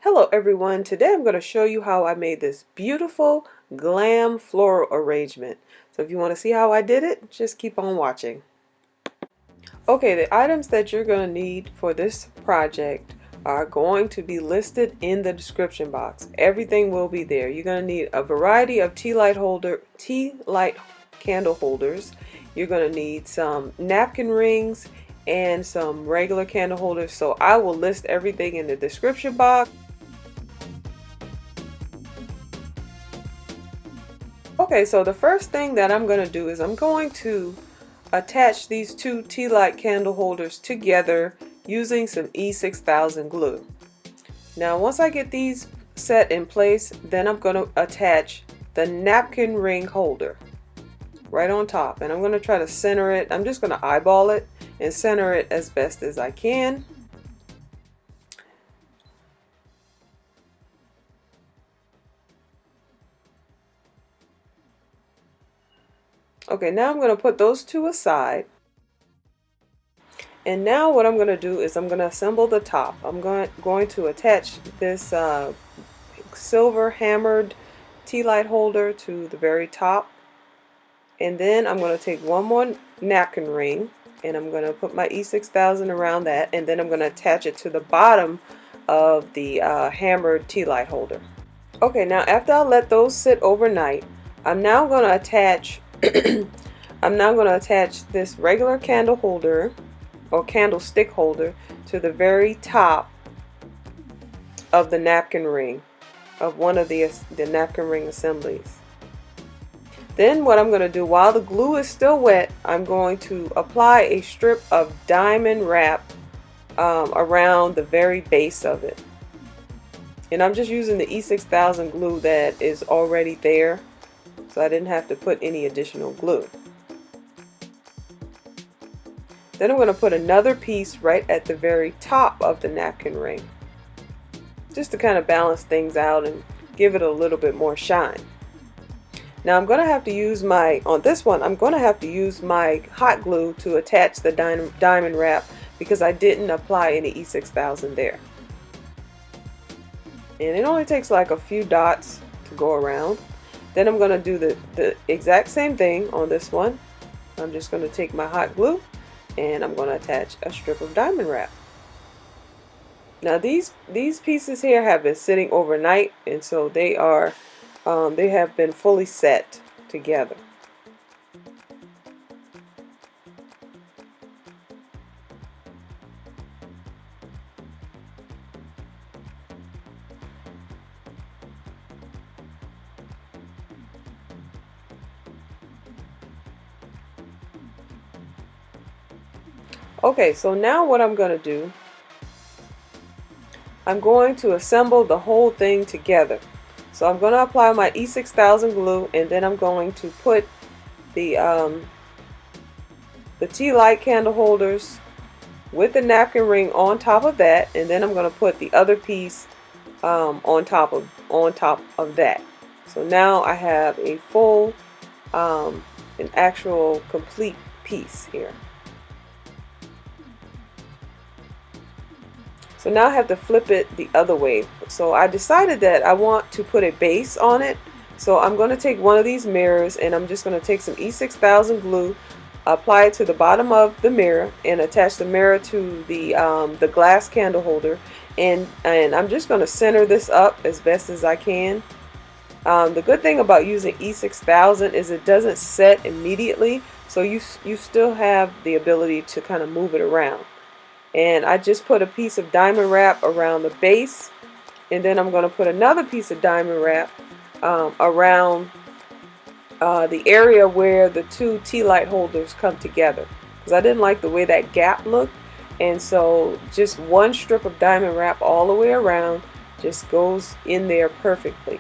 Hello everyone, today I'm going to show you how I made this beautiful glam floral arrangement. So if you want to see how I did it, just keep on watching. Okay, the items that you're going to need for this project are going to be listed in the description box. Everything will be there. You're going to need a variety of tea light candle holders. You're going to need some napkin rings and some regular candle holders. So I will list everything in the description box. Okay, so the first thing that I'm going to do is I'm going to attach these two tea light candle holders together using some E6000 glue. Now once I get these set in place, then I'm going to attach the napkin ring holder right on top, and I'm going to try to center it. I'm just going to eyeball it and center it as best as I can. Okay, now I'm going to put those two aside. And now what I'm going to do is I'm going to assemble the top. I'm going to attach this silver hammered tea light holder to the very top. And then I'm going to take one more napkin ring and I'm going to put my E6000 around that, and then I'm going to attach it to the bottom of the hammered tea light holder. Okay, now after I let those sit overnight, I'm now going to attach this regular candle holder or candlestick holder to the very top of the napkin ring of one of the napkin ring assemblies. Then what I'm going to do, while the glue is still wet, I'm going to apply a strip of diamond wrap around the very base of it. And I'm just using the E6000 glue that is already there, so I didn't have to put any additional glue. Then I'm going to put another piece right at the very top of the napkin ring, just to kind of balance things out and give it a little bit more shine. Now I'm going to have to use on this one, I'm going to have to use my hot glue to attach the diamond wrap because I didn't apply any E6000 there. And it only takes like a few dots to go around. Then I'm going to do the exact same thing on this one. I'm just going to take my hot glue and I'm going to attach a strip of diamond wrap. Now these pieces here have been sitting overnight, and so they have been fully set together. Okay, so now what I'm going to do, I'm going to assemble the whole thing together. So I'm going to apply my E6000 glue, and then I'm going to put the tea light candle holders with the napkin ring on top of that, and then I'm going to put the other piece on top of that. So now I have a full, an actual complete piece here. So now I have to flip it the other way. So I decided that I want to put a base on it. So I'm going to take one of these mirrors and I'm just going to take some E6000 glue, apply it to the bottom of the mirror, and attach the mirror to the glass candle holder. And I'm just going to center this up as best as I can. The good thing about using E6000 is it doesn't set immediately, so you still have the ability to kind of move it around. And I just put a piece of diamond wrap around the base, and then I'm going to put another piece of diamond wrap around the area where the two tea light holders come together, because I didn't like the way that gap looked, and so just one strip of diamond wrap all the way around just goes in there perfectly.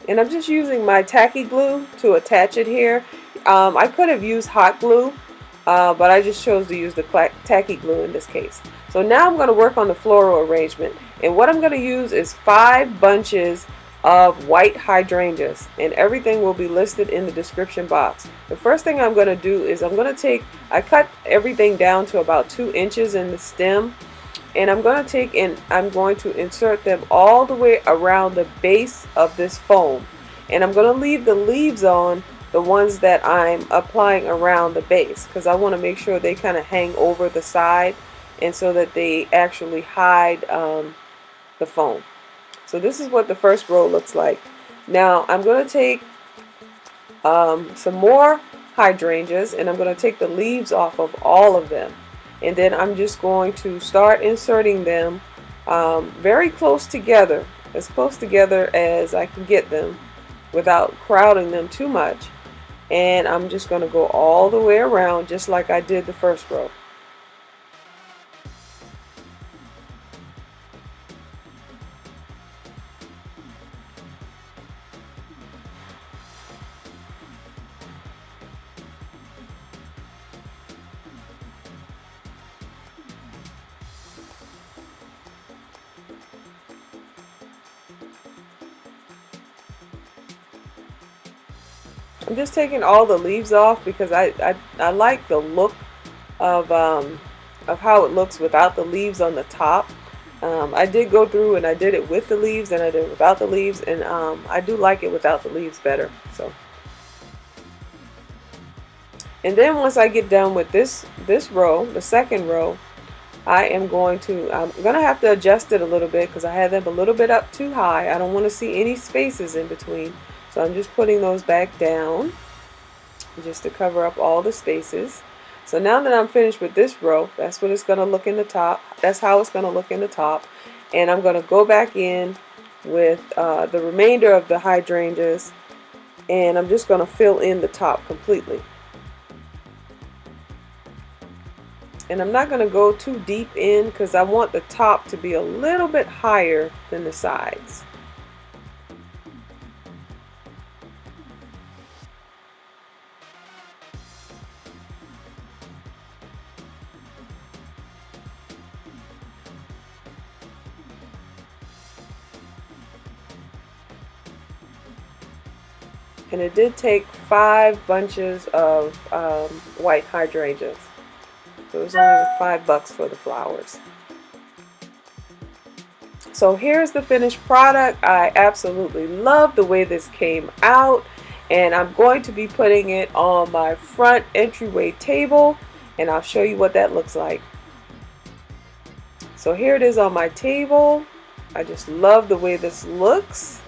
And I'm just using my tacky glue to attach it here. I could have used hot glue, but I just chose to use the tacky glue in this case. So now I'm going to work on the floral arrangement, and what I'm going to use is 5 bunches of white hydrangeas, and everything will be listed in the description box. The first thing I'm going to do is I cut everything down to about 2 inches in the stem, and I'm going to insert them all the way around the base of this foam, and I'm going to leave the leaves on, the ones that I'm applying around the base, because I want to make sure they kind of hang over the side and so that they actually hide the foam. So this is what the first row looks like. Now I'm going to take some more hydrangeas, and I'm going to take the leaves off of all of them, and then I'm just going to start inserting them very close together, as close together as I can get them without crowding them too much. And I'm just going to go all the way around just like I did the first row. I'm just taking all the leaves off because I like the look of how it looks without the leaves on the top. I did go through and I did it with the leaves and I did it without the leaves, and I do like it without the leaves better. So, and then once I get done with this row, the second row, I'm gonna have to adjust it a little bit because I had them a little bit up too high. I don't want to see any spaces in between. So I'm just putting those back down just to cover up all the spaces. So now that I'm finished with this row, that's what it's going to look in the top. That's how it's going to look in the top. And I'm going to go back in with the remainder of the hydrangeas, and I'm just going to fill in the top completely. And I'm not going to go too deep in because I want the top to be a little bit higher than the sides. And it did take 5 bunches of white hydrangeas. So it was only $5 for the flowers. So here's the finished product. I absolutely love the way this came out, and I'm going to be putting it on my front entryway table, and I'll show you what that looks like. So here it is on my table. I just love the way this looks.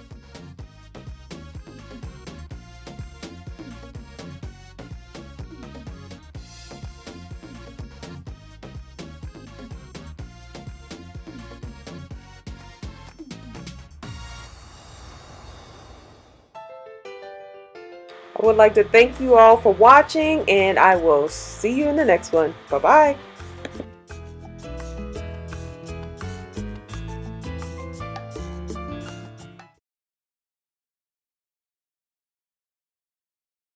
I would like to thank you all for watching, and I will see you in the next one. Bye-bye.